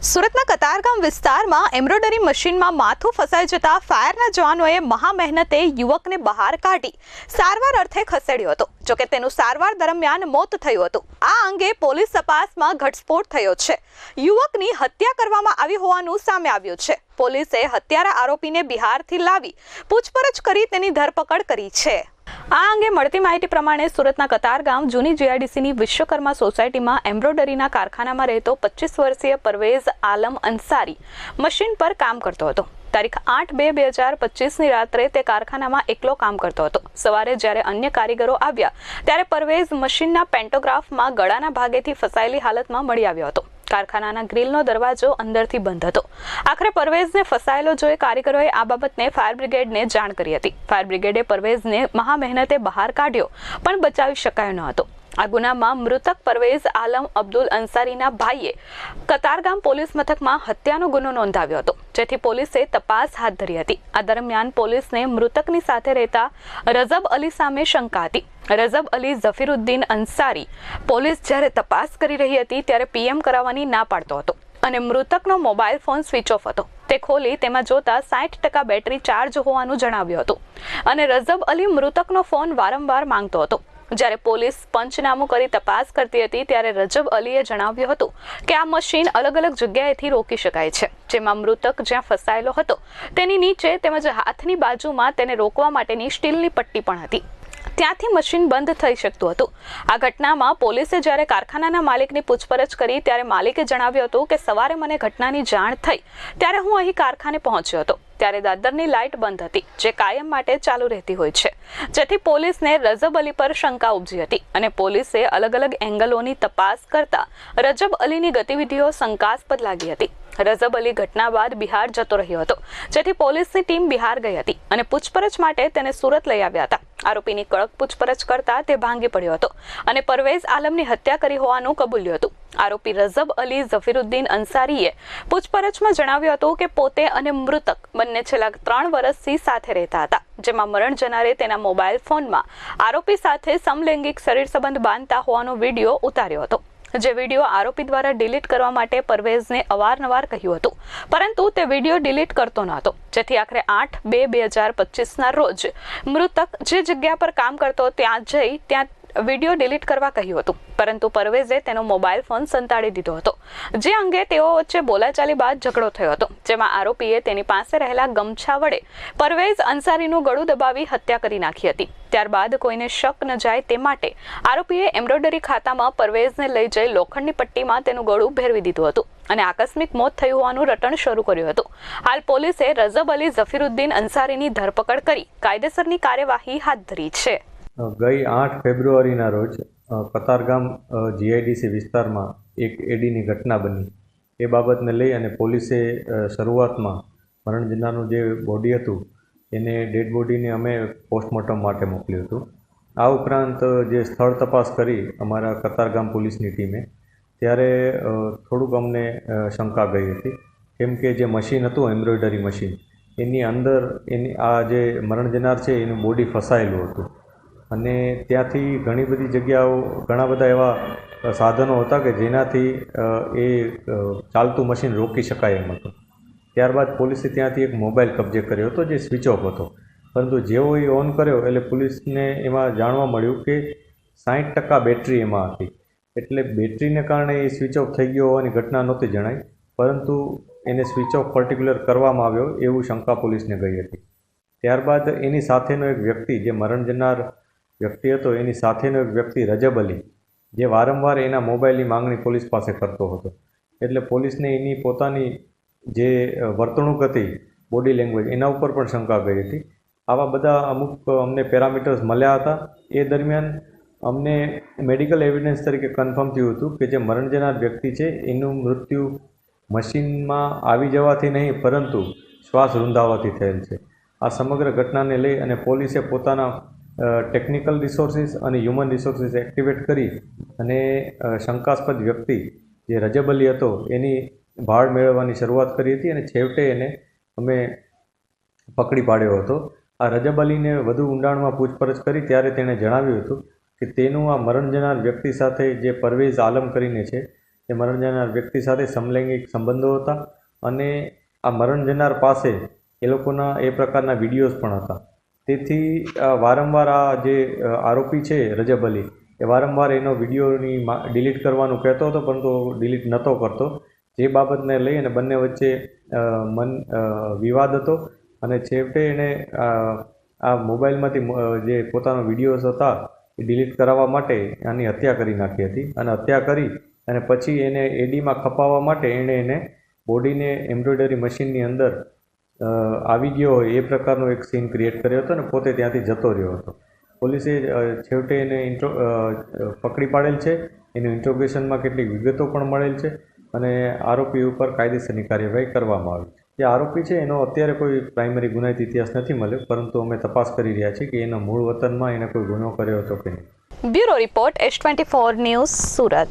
સુરતના કતારગામ વિસ્તારમાં એમ્બ્રોઇડરી મશીનમાં માથું ફસાઈ જતા ફાયરના જવાનોએ મહા મહેનતે યુવકને બહાર કાઢી સારવાર અર્થે ખસેડ્યો હતો. જોકે તેનું સારવાર દરમિયાન મોત થયું હતું. આ અંગે પોલીસ તપાસમાં ઘટસ્ફોટ થયો છે. યુવકની હત્યા કરવામાં આવી હોવાનું સામે આવ્યું છે. પોલીસે હત્યારા આરોપીને બિહારથી લાવી પૂછપરછ કરી તેની ધરપકડ કરી છે. આ અંગે મળતી માહિતી પ્રમાણે સુરતના કતારગામ જૂની જીઆઈડીસીની વિશ્વકર્મા સોસાયટીમાં એમ્બ્રોઇડરીના કારખાનામાં રહેતો 25 વર્ષીય પરવેઝ આલમ અંસારી મશીન પર કામ કરતો હતો. તારીખ 8/2/2025ની રાત્રે તે કારખાનામાં એકલો કામ કરતો હતો. સવારે જ્યારે અન્ય કારીગરો આવ્યા ત્યારે પરવેઝ મશીનના પેન્ટોગ્રાફમાં ગળાના ભાગેથી ફસાયેલી હાલતમાં મળી આવ્યો હતો. કારખાનાના ગ્રીલનો દરવાજો અંદરથી બંધ હતો. આખરે પરવેઝને ફસાયેલો જોઈ કારીગરોએ આ બાબતને ફાયર બ્રિગેડને જાણ કરી હતી. ફાયર બ્રિગેડે પરવેઝને મહા મહેનતે બહાર કાઢ્યો પણ બચાવી શકાયો ન હતો. આ ગુનામાં મૃતક પરવેઝ આલમ અબ્દુલ અંસારીના ભાઈએ કતારગામ પોલીસ મથકમાં હત્યાનો ગુનો નોંધાવ્યો હતો, જેથી પોલીસે તપાસ હાથ ધરી હતી. આ દરમિયાન પોલીસને મૃતકની સાથે રહેતા રઝબ અલી સામે શંકા હતી. રઝબ અલી ઝફીરુદ્દીન અંસારી પોલીસ જ્યારે તપાસ કરી રહી હતી ત્યારે પીએમ કરાવવાની ના પાડતો હતો અને મૃતકનો મોબાઈલ ફોન સ્વિચ ઓફ હતો. તે ખોલી તેમાં જોતા 60% બેટરી ચાર્જ હોવાનું જણાવ્યું હતું અને રઝબ અલી મૃતકનો ફોન વારંવાર માંગતો હતો. જ્યારે પોલીસ પંચનામું કરી તપાસ કરતી હતી ત્યારે રજબ અલીએ જણાવ્યું હતું કે આ મશીન અલગ અલગ જગ્યાએથી રોકી શકાય છે, જેમાં મૃતક જ્યાં ફસાયેલો હતો તેની નીચે તેમજ હાથની બાજુમાં તેને રોકવા માટેની સ્ટીલની પટ્ટી પણ હતી. ત્યાંથી મશીન બંધ થઈ શકતું હતું. આ ઘટનામાં પોલીસે જ્યારે કારખાનાના માલિકની પૂછપરછ કરી ત્યારે માલિકે જણાવ્યું હતું કે સવારે મને ઘટનાની જાણ થઈ ત્યારે હું અહીં કારખાને પહોંચ્યો હતો. ત્યારે દાદરની લાઇટ બંધ હતી, જે કાયમ માટે ચાલુ રહેતી હોય છે, જેથી પોલીસને રઝબ અલી પર શંકા ઉપજી હતી અને પોલીસે અલગ અલગ એંગલોની તપાસ કરતા રઝબ અલીની ગતિવિધિઓ શંકાસ્પદ લાગી હતી. રઝબ અલી ઘટના બાદ બિહાર જતો રહ્યો હતો, જેથી પોલીસની ટીમ બિહાર ગઈ હતી અને પૂછપરછ માટે તેને સુરત લઈ આવ્યા હતા. આરોપીની કડક પૂછપરછ કરતા તે ભાંગી પડ્યો હતો અને પરવેઝ આલમની હત્યા કરી હોવાનું કબૂલ્યું હતું. આરોપી રઝબ અલી ઝફીરુદ્દીન અંસારીએ પૂછપરછમાં જણાવ્યું હતું કે પોતે અને મૃતક બંને છેલ્લા 3 વર્ષથી સાથે રહેતા હતા, જેમાં મરણ જનારે તેના મોબાઈલ ફોનમાં આરોપી સાથે સમલૈંગિક શરીર સંબંધ બાંધતા હોવાનો વિડીયો ઉતાર્યો હતો. જે વિડીયો આરોપી દ્વારા ડિલીટ કરવા માટે પરવેઝને અવારનવાર કહ્યું હતું, પરંતુ તે વિડીયો ડિલીટ કરતો ન હતો, જેથી આખરે 8/2/2025ના રોજ મૃતક જે જગ્યા પર કામ કરતો ત્યાં વિડીયો ડિલીટ કરવા કહ્યું હતું, પરંતુ પરવેઝે તેનો મોબાઈલ ફોન સંતાડી દીધો હતો. જે અંગે તેઓ વચ્ચે બોલાચાલી બાદ ઝઘડો થયો હતો, જેમાં આરોપીએ તેની પાસે રહેલા ગમછા વડે પરવેઝ અંસારીનું ગળું દબાવી હત્યા કરી નાખી હતી. ત્યારબાદ કોઈને શક ન જાય તે માટે આરોપીએ એમ્બ્રોઇડરી ખાતામાં પરવેઝને લઈ જઈ લોખંડની પટ્ટીમાં તેનું ગળું ભેરવી દીધું હતું અને આકસ્મિક મોત થયું હોવાનું રટણ શરૂ કર્યું હતું. હાલ પોલીસે રઝબ અલી ઝફીરુદ્દીન અંસારીની ધરપકડ કરી કાયદેસરની કાર્યવાહી હાથ ધરી છે. ગઈ 8 ફેબ્રુઆરીના રોજ કતારગામ જીઆઈડીસી વિસ્તારમાં એક એડીની ઘટના બની. એ બાબતને લઈ અને પોલીસે શરૂઆતમાં મરણ જનારનું જે બોડી હતું એને ડેડ બોડીને અમે પોસ્ટમોર્ટમ માટે મોકલ્યું હતું. આ ઉપરાંત જે સ્થળ તપાસ કરી અમારા કતારગામ પોલીસની ટીમે, ત્યારે થોડુંક અમને શંકા ગઈ હતી, કેમ કે જે મશીન હતું એમ્બ્રોઇડરી મશીન એની અંદર આ જે મરણ જનાર છે એનું બોડી ફસાયેલું હતું અને ત્યાંથી ઘણી બધી જગ્યાઓ ઘણા બધા એવા સાધનો હતા કે જેનાથી એ ચાલતું મશીન રોકી શકાય એમ હતું. ત્યારબાદ પોલીસે ત્યાંથી એક મોબાઈલ કબજે કર્યો હતો જે સ્વિચ ઓફ હતો, પરંતુ જેવો એ ઓન કર્યો એટલે પોલીસને એમાં જાણવા મળ્યું કે 60% બેટરી એમાં હતી. એટલે બેટરીને કારણે એ સ્વિચ ઓફ થઈ ગયો હોવાની ઘટના નહોતી જણાઈ, પરંતુ એને સ્વિચ ઓફ પર્ટિક્યુલર કરવામાં આવ્યો એવું શંકા પોલીસને ગઈ હતી. ત્યારબાદ એની સાથેનો એક વ્યક્તિ, જે મરણ જનાર વ્યક્તિ હતો, એની સાથેનો એક વ્યક્તિ રજબ અલી, જે વારંવાર એના મોબાઈલની માંગણી પોલીસ પાસે કરતો હતો. એટલે પોલીસને એની પોતાની જે વર્તણૂક હતી, બોડી લેંગ્વેજ, એના ઉપર પણ શંકા ગઈ હતી. આવા બધા અમુક અમને પેરામીટર્સ મળ્યા હતા. એ દરમિયાન અમને મેડિકલ એવિડન્સ તરીકે કન્ફર્મ થયું હતું કે જે મરણ જનાર વ્યક્તિ છે એનું મૃત્યુ મશીનમાં આવી જવાથી નહીં, પરંતુ શ્વાસ રૂંધાવાથી થયેલ છે. આ સમગ્ર ઘટનાને લઈ અને પોલીસે પોતાના ટેકનિકલ રિસોર્સિસ અને હ્યુમન રિસોર્સિસ એક્ટિવેટ કરી અને શંકાસ્પદ વ્યક્તિ જે રજબ અલી હતો એની ભાળ મેળવવાની શરૂઆત કરી હતી અને છેવટે એને અમે પકડી પાડ્યો હતો. આ રજબ અલીને વધુ ઊંડાણમાં પૂછપરછ કરી ત્યારે તેણે જણાવ્યું હતું કે તેનું આ મરણ જનાર વ્યક્તિ સાથે જે પરવેઝ આલમ કરીને છે એ મરણ જનાર વ્યક્તિ સાથે સમલૈંગિક સંબંધો હતા અને આ મરણ જનાર પાસે એ લોકોના એ પ્રકારના વિડીયોઝ પણ હતા. તેથી વારંવાર આ જે આરોપી છે રજબ અલી એ વારંવાર એનો વિડીયોની ડિલીટ કરવાનું કહેતો હતો, પરંતુ ડિલીટ નહોતો કરતો. જે બાબતને લઈ અને બંને વચ્ચે વિવાદ હતો અને છેવટે એણે આ મોબાઈલમાંથી જે પોતાના વિડીયોઝ હતા એ ડિલીટ કરાવવા માટે આની હત્યા કરી નાખી હતી. અને હત્યા કરી અને પછી એને એડીમાં ખપાવવા માટે એણે એને બોડીને એમ્બ્રોઇડરી મશીનની અંદર આવી ગયો હોય એ પ્રકારનો એક સીન ક્રિએટ કર્યો હતો અને પોતે ત્યાંથી જતો રહ્યો હતો. પોલીસે છેવટે એને પકડી પાડેલ છે. એનું ઇન્ટ્રોગેશનમાં કેટલીક વિગતો પણ મળેલ છે અને આરોપી ઉપર કાયદેસરની કાર્યવાહી કરવામાં આવી છે. જે આરોપી છે એનો અત્યારે કોઈ પ્રાઇમરી ગુનાહિત ઇતિહાસ નથી મળ્યો, પરંતુ અમે તપાસ કરી રહ્યા છીએ કે એના મૂળ વતનમાં એને કોઈ ગુનો કર્યો હતો કે નહીં. Bureau report H24 news, Surat.